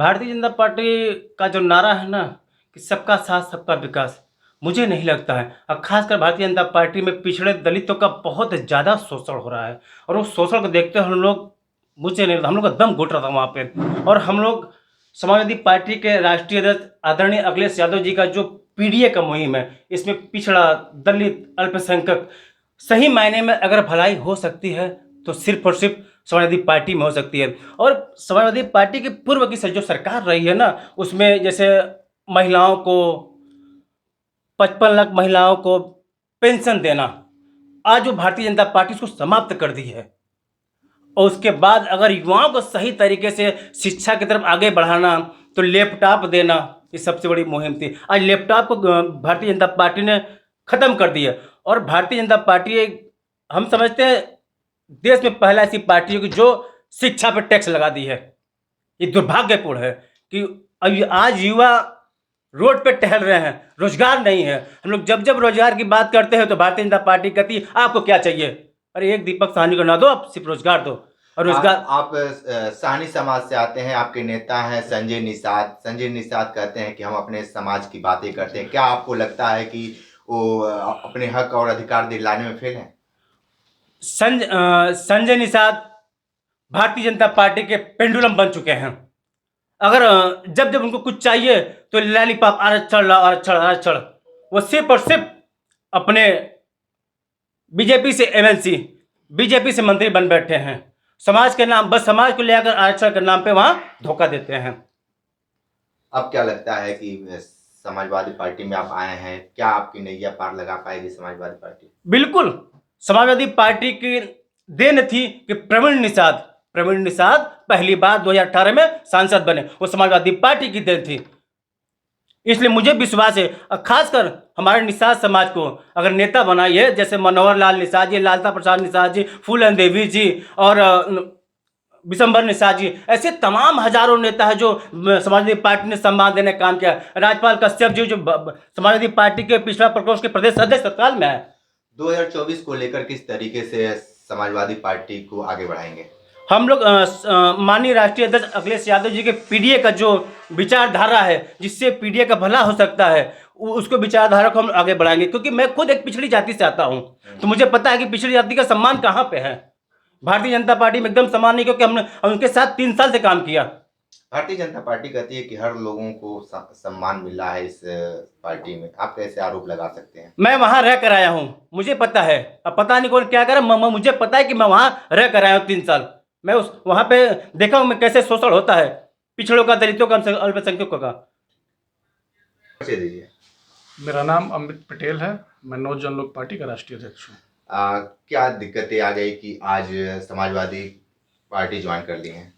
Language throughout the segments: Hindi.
भारतीय जनता पार्टी का जो नारा है ना कि सबका साथ सबका विकास, मुझे नहीं लगता है। और खासकर भारतीय जनता पार्टी में पिछड़े दलितों का बहुत ज़्यादा शोषण हो रहा है और उस शोषण को देखते हुए हम लोग, मुझे नहीं लगता, हम लोग का दम घुट रहा था वहाँ पे। और हम लोग समाजवादी पार्टी के राष्ट्रीय अध्यक्ष आदरणीय अखिलेश यादव जी का जो पीडीए का मुहिम है, इसमें पिछड़ा, दलित, अल्पसंख्यक, सही मायने में अगर भलाई हो सकती है तो सिर्फ और सिर्फ समाजवादी पार्टी में हो सकती है। और समाजवादी पार्टी की पूर्व की जो सरकार रही है ना, उसमें जैसे महिलाओं को 55 लाख महिलाओं को पेंशन देना, आज जो भारतीय जनता पार्टी उसको समाप्त कर दी है। और उसके बाद अगर युवाओं को सही तरीके से शिक्षा की तरफ आगे बढ़ाना, तो लैपटॉप देना, ये सबसे बड़ी मुहिम थी। आज लैपटॉप को भारतीय जनता पार्टी ने ख़त्म कर दिया। और भारतीय जनता पार्टी हम समझते हैं देश में पहला ऐसी पार्टी है कि जो शिक्षा पर टैक्स लगा दी है। ये दुर्भाग्यपूर्ण है कि अभी आज युवा रोड पे टहल रहे हैं, रोजगार नहीं है। हम लोग जब जब रोजगार की बात करते हैं तो भारतीय जनता पार्टी कहती है आपको क्या चाहिए? अरे एक दीपक साहनी को ना दो, आप सिर्फ रोजगार दो। और रोजगार आप साहनी समाज से आते हैं, आपके नेता हैं संजय निषाद। संजय निषाद कहते हैं कि हम अपने समाज की बातें करते हैं। क्या आपको लगता है कि वो अपने हक और अधिकार दिलाने में फेल हैं? संजय निषाद भारतीय जनता पार्टी के पेंडुलम बन चुके हैं। अगर जब जब उनको कुछ चाहिए तो लैलीपॉप, आरक्षण आरक्षण आरक्षण। वो सिर्फ और सिर्फ अपने बीजेपी से एमएलसी, बीजेपी से मंत्री बन बैठे हैं। समाज के नाम, बस समाज को लेकर आरक्षण के नाम पे वहां धोखा देते हैं। अब क्या लगता है कि समाजवादी पार्टी में आप आए हैं, क्या आपकी नैया पार लगा पाएगी समाजवादी पार्टी? बिल्कुल, समाजवादी पार्टी की देन थी कि प्रवीण निषाद पहली बार 2018 में सांसद बने, वो समाजवादी पार्टी की देन थी। इसलिए मुझे विश्वास है, खासकर हमारे निषाद समाज को अगर नेता बनाइए, जैसे मनोहर लाल निषाद जी, लालता प्रसाद निषाद जी, फूलन देवी जी और विशंबर निषाद जी, ऐसे तमाम हजारों नेता है जो समाजवादी पार्टी ने सम्मान देने का काम किया। राजपाल कश्यप जी जो समाजवादी पार्टी के पिछड़ा प्रकोष्ठ के प्रदेश अध्यक्ष तत्काल में है। 2024 को लेकर किस तरीके से समाजवादी पार्टी को आगे बढ़ाएंगे? हम लोग माननीय राष्ट्रीय अध्यक्ष अखिलेश यादव जी के पीडीए का जो विचारधारा है, जिससे पीडीए का भला हो सकता है, उसको विचारधारा को हम आगे बढ़ाएंगे। क्योंकि मैं खुद एक पिछड़ी जाति से आता हूँ, तो मुझे पता है कि पिछड़ी जाति का सम्मान कहाँ पे है। भारतीय जनता पार्टी में एकदम सम्मान नहीं, क्योंकि हमने उनके साथ 3 साल से काम किया। भारतीय जनता पार्टी कहती है कि हर लोगों को सम्मान मिल रहा है इस पार्टी में। आप कैसे आरोप लगा सकते हैं? मैं वहां रह कर आया हूं, मुझे पता है। अब पता नहीं कौन क्या करे, मुझे पता है कि मैं वहां रह कर आया हूं 3 साल। मैं उस वहां पे देखा हूं मैं कैसे शोषण होता है पिछड़ों का, दलितों का, अल्पसंख्यकों का। परिचय दीजिए। मेरा नाम अमित पटेल है, मैं नवजन लोक पार्टी का राष्ट्रीय अध्यक्ष हूँ। क्या दिक्कतें आ गई कि आज समाजवादी पार्टी ज्वाइन कर ली हैं?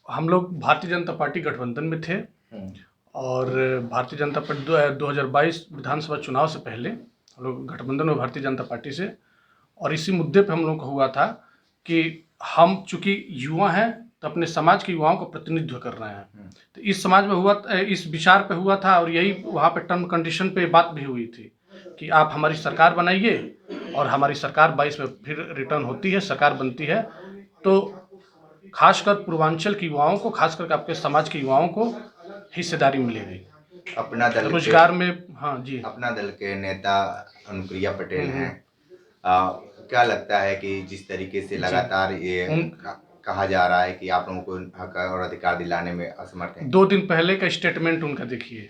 हम लोग भारतीय जनता पार्टी गठबंधन में थे और भारतीय जनता पार्टी 2022 विधानसभा चुनाव से पहले हम लोग गठबंधन में भारतीय जनता पार्टी से, और इसी मुद्दे पे हम लोग का हुआ था कि हम चूँकि युवा हैं तो अपने समाज के युवाओं को प्रतिनिधित्व कर रहे हैं। तो इस समाज में हुआ, इस विचार पे हुआ था, और यही वहाँ पे टर्म कंडीशन पे बात भी हुई थी कि आप हमारी सरकार बनाइए, और हमारी सरकार 22 में फिर रिटर्न होती है, सरकार बनती है, तो खासकर पूर्वांचल के युवाओं को, खासकर आपके समाज के युवाओं को हिस्सेदारी मिलेगी अपना दल रोजगार में। हाँ जी, अपना दल के नेता अनुप्रिया पटेल हैं। क्या लगता है कि जिस तरीके से लगातार ये कहा जा रहा है कि आप लोगों को हक और अधिकार दिलाने में असमर्थ हैं? 2 दिन पहले का स्टेटमेंट उनका देखिए,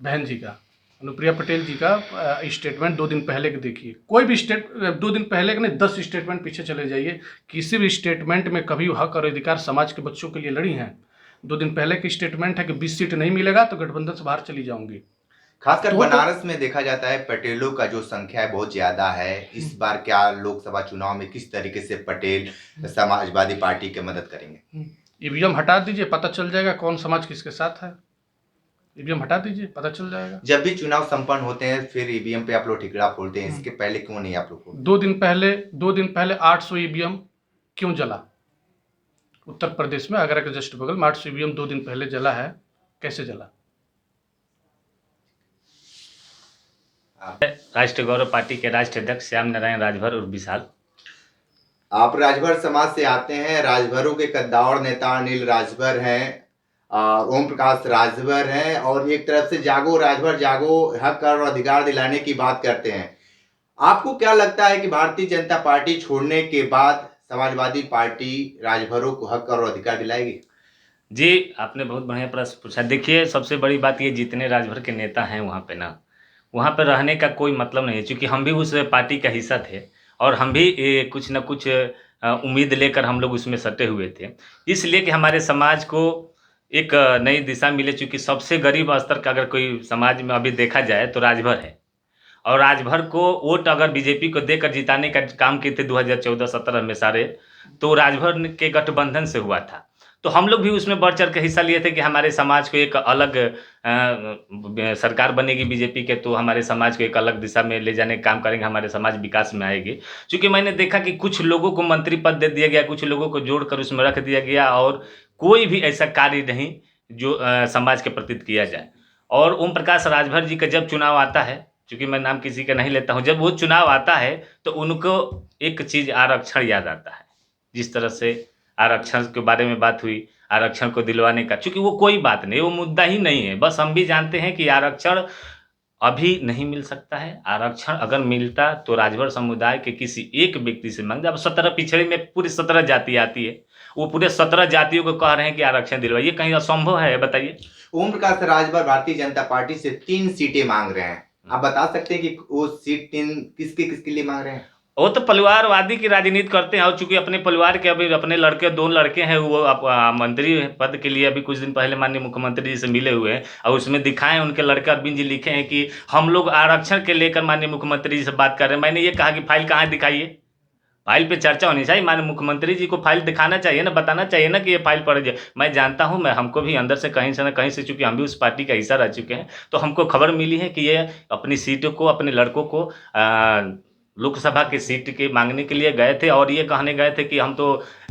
बहन जी का, अनुप्रिया पटेल जी का स्टेटमेंट 2 दिन पहले के देखिए। कोई भी 2 दिन पहले के नहीं, 10 स्टेटमेंट पीछे चले जाइए, किसी भी स्टेटमेंट में कभी हक और अधिकार समाज के बच्चों के लिए लड़ी हैं। 2 दिन पहले की स्टेटमेंट है कि 20 सीट नहीं मिलेगा तो गठबंधन से बाहर चली जाऊंगी। खासकर बनारस में देखा जाता है पटेलों का जो संख्या है बहुत ज्यादा है। इस बार क्या लोकसभा चुनाव में किस तरीके से पटेल समाजवादी पार्टी की मदद करेंगे? ईवीएम हटा दीजिए, पता चल जाएगा कौन समाज किसके साथ है। ईवीएम हटा दीजिए, पता चल जाएगा। जब भी चुनाव संपन्न होते हैं फिर ईवीएम पे आप लोग ठिकरा फोड़ते हैं, इसके पहले क्यों नहीं आप लोग को? 2 दिन पहले 800 ईवीएम क्यों जला? उत्तर प्रदेश में आगरा के जस्ट बगल में 800 ईवीएम 2 दिन पहले जला है, कैसे जला? राष्ट्रीय गौरव पार्टी के राष्ट्रीय अध्यक्ष श्याम नारायण राजभर और विशाल। आप राजभर समाज से आते हैं। राजभरों के कद्दावर नेता अनिल राजभर हैं, ओम प्रकाश राजभर हैं, और एक तरफ से जागो राजभर जागो हक और अधिकार दिलाने की बात करते हैं। आपको क्या लगता है कि भारतीय जनता पार्टी छोड़ने के बाद समाजवादी पार्टी राजभरों को हक और अधिकार दिलाएगी? जी, आपने बहुत बढ़िया प्रश्न पूछा। देखिए, सबसे बड़ी बात ये, जितने राजभर के नेता हैं वहाँ पे ना, वहाँ पे रहने का कोई मतलब नहीं है, क्योंकि हम भी उस पार्टी का हिस्सा थे और हम भी कुछ न कुछ उम्मीद लेकर हम लोग उसमें सटे हुए थे। इसलिए कि हमारे समाज को एक नई दिशा मिले, चूँकि सबसे गरीब स्तर का अगर कोई समाज में अभी देखा जाए तो राजभर है। और राजभर को वोट अगर बीजेपी को देकर जिताने का काम किए थे 2014-17 में सारे, तो राजभर के गठबंधन से हुआ था। तो हम लोग भी उसमें बढ़ चढ़ के हिस्सा लिए थे कि हमारे समाज को एक अलग सरकार बनेगी बीजेपी के, तो हमारे समाज को एक अलग दिशा में ले जाने का काम करेंगे, हमारे समाज विकास में आएगी। चूँकि मैंने देखा कि कुछ लोगों को मंत्री पद दे दिया गया, कुछ लोगों को जोड़कर उसमें रख दिया गया और कोई भी ऐसा कार्य नहीं जो समाज के प्रति किया जाए। और ओम प्रकाश राजभर जी का जब चुनाव आता है, चूँकि मैं नाम किसी का नहीं लेता हूँ, जब वो चुनाव आता है तो उनको एक चीज़ आरक्षण याद आता है। जिस तरह से आरक्षण के बारे में बात हुई, आरक्षण को दिलवाने का, चूँकि वो कोई बात नहीं, वो मुद्दा ही नहीं है। बस हम भी जानते हैं कि आरक्षण अभी नहीं मिल सकता है। आरक्षण अगर मिलता तो राजभर समुदाय के किसी एक व्यक्ति से मांग, अब 17 पिछड़े में पूरी 17 जाति आती है, वो पूरे 17 जातियों को कह रहे हैं कि आरक्षण दिलवाइए, कहीं असंभव है बताइए? ओम प्रकाश राजभर भारतीय जनता पार्टी से 3 सीटें मांग रहे हैं। आप बता सकते हैं कि वो सीट 3 किसके किसके लिए मांग रहे हैं? वो तो परिवारवादी की राजनीति करते हैं और चूंकि अपने परिवार के अभी अपने लड़के 2 लड़के हैं, वो मंत्री पद के लिए अभी कुछ दिन पहले माननीय मुख्यमंत्री जी से मिले हुए हैं और उसमें दिखाए उनके लड़के अरविंद जी लिखे हैं कि हम लोग आरक्षण के लेकर माननीय मुख्यमंत्री जी से बात कर रहे हैं। मैंने ये कहा कि फाइल कहाँ दिखाइए, फाइल पे चर्चा होनी चाहिए, माननीय मुख्यमंत्री जी को फाइल दिखाना चाहिए ना, बताना चाहिए ना कि ये फाइल पड़ जाए। मैं जानता हूँ, मैं हमको भी अंदर से कहीं से ना कहीं से, चूंकि हम भी उस पार्टी का हिस्सा रह चुके हैं, तो हमको खबर मिली है कि ये अपनी सीटों को, अपने लड़कों को लोकसभा की सीट के मांगने के लिए गए थे और ये कहने गए थे कि हम तो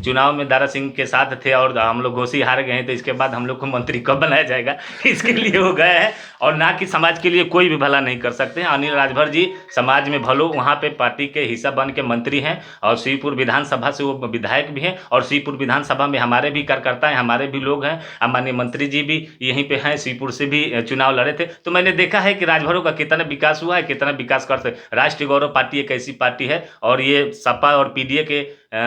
चुनाव में दारा सिंह के साथ थे और हम लोग घोषी हार गए हैं, तो इसके बाद हम लोग को मंत्री कब बनाया जाएगा, इसके लिए वो गए हैं और ना कि समाज के लिए कोई भी भला नहीं कर सकते हैं। अनिल राजभर जी समाज में भलो, वहाँ पे पार्टी के हिस्सा बन के मंत्री हैं और शिवपुर विधानसभा से वो विधायक भी हैं और शिवपुर विधानसभा में हमारे भी कार्यकर्ता हैं, हमारे भी लोग हैं। माननीय मंत्री जी भी यहीं पे हैं, शिवपुर से भी चुनाव लड़े थे। तो मैंने देखा है कि राजभरों का कितना विकास हुआ है, कितना विकास कर सकते। राष्ट्रीय गौरव पार्टी एक ऐसी पार्टी है और ये सपा और पीडीए के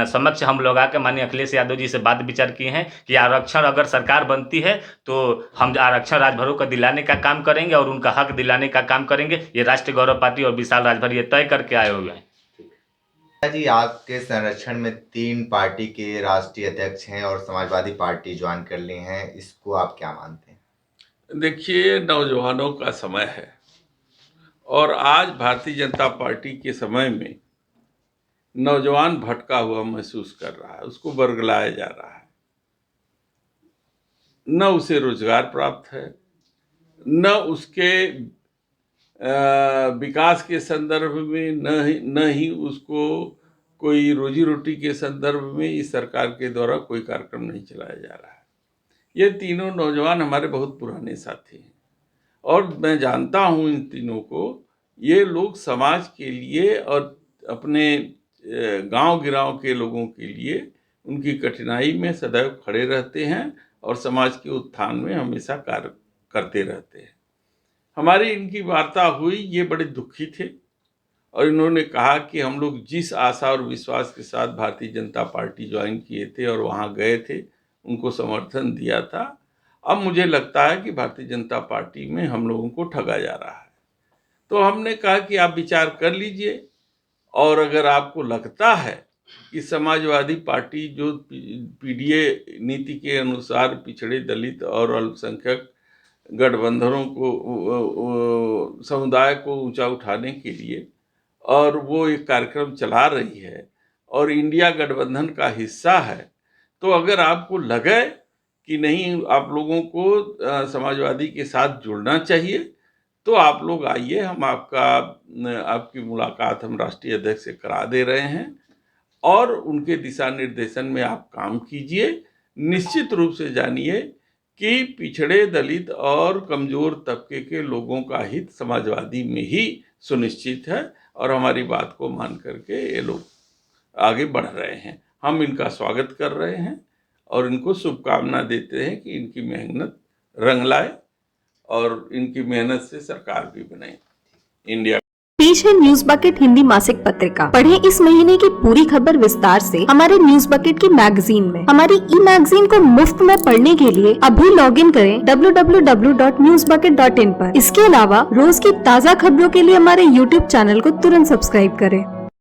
समक्ष हम लोग आकर माननीय अखिलेश यादव जी से बात विचार किए हैं कि आरक्षण अगर सरकार बनती है तो हम आरक्षण राजभरों को दिलाने का काम करेंगे और उनका हक दिलाने का काम करेंगे। ये राष्ट्रीय गौरव पार्टी और विशाल राजभर ये तय करके आए हुए हैं। जी, आपके संरक्षण में 3 पार्टी के राष्ट्रीय अध्यक्ष हैं और समाजवादी पार्टी ज्वाइन कर ली हैं, इसको आप क्या मानते हैं? देखिए, नौजवानों का समय है और आज भारतीय जनता पार्टी के समय में नौजवान भटका हुआ महसूस कर रहा है, उसको बरगलाया जा रहा है। न उसे रोजगार प्राप्त है, न उसके विकास के संदर्भ में, न ही उसको कोई रोजी रोटी के संदर्भ में इस सरकार के द्वारा कोई कार्यक्रम नहीं चलाया जा रहा है। ये तीनों नौजवान हमारे बहुत पुराने साथी हैं और मैं जानता हूँ इन तीनों को। ये लोग समाज के लिए और अपने गांव गिराव के लोगों के लिए उनकी कठिनाई में सदैव खड़े रहते हैं और समाज के उत्थान में हमेशा कार्य करते रहते हैं। हमारी इनकी वार्ता हुई, ये बड़े दुखी थे और इन्होंने कहा कि हम लोग जिस आशा और विश्वास के साथ भारतीय जनता पार्टी ज्वाइन किए थे और वहाँ गए थे, उनको समर्थन दिया था, अब मुझे लगता है कि भारतीय जनता पार्टी में हम लोगों को ठगा जा रहा है। तो हमने कहा कि आप विचार कर लीजिए और अगर आपको लगता है कि समाजवादी पार्टी जो पीडीए नीति के अनुसार पिछड़े, दलित और अल्पसंख्यक गठबंधनों को, समुदाय को ऊंचा उठाने के लिए और वो एक कार्यक्रम चला रही है और इंडिया गठबंधन का हिस्सा है, तो अगर आपको लगे कि नहीं आप लोगों को समाजवादी के साथ जुड़ना चाहिए तो आप लोग आइए, हम आपकी मुलाकात हम राष्ट्रीय अध्यक्ष से करा दे रहे हैं और उनके दिशा निर्देशन में आप काम कीजिए। निश्चित रूप से जानिए कि पिछड़े, दलित और कमज़ोर तबके के लोगों का हित समाजवादी में ही सुनिश्चित है और हमारी बात को मान करके ये लोग आगे बढ़ रहे हैं। हम इनका स्वागत कर रहे हैं और इनको शुभकामना देते हैं कि इनकी मेहनत रंग लाए और इनकी मेहनत से सरकार भी बने। इंडिया पेश है न्यूज बकेट हिंदी मासिक पत्रिका। पढ़ें इस महीने की पूरी खबर विस्तार से हमारे न्यूज बकेट की मैगजीन में। हमारी ई मैगजीन को मुफ्त में पढ़ने के लिए अभी लॉगिन करें www.newsbucket.in पर। इसके अलावा रोज की ताज़ा खबरों के लिए हमारे YouTube चैनल को तुरंत सब्सक्राइब करें।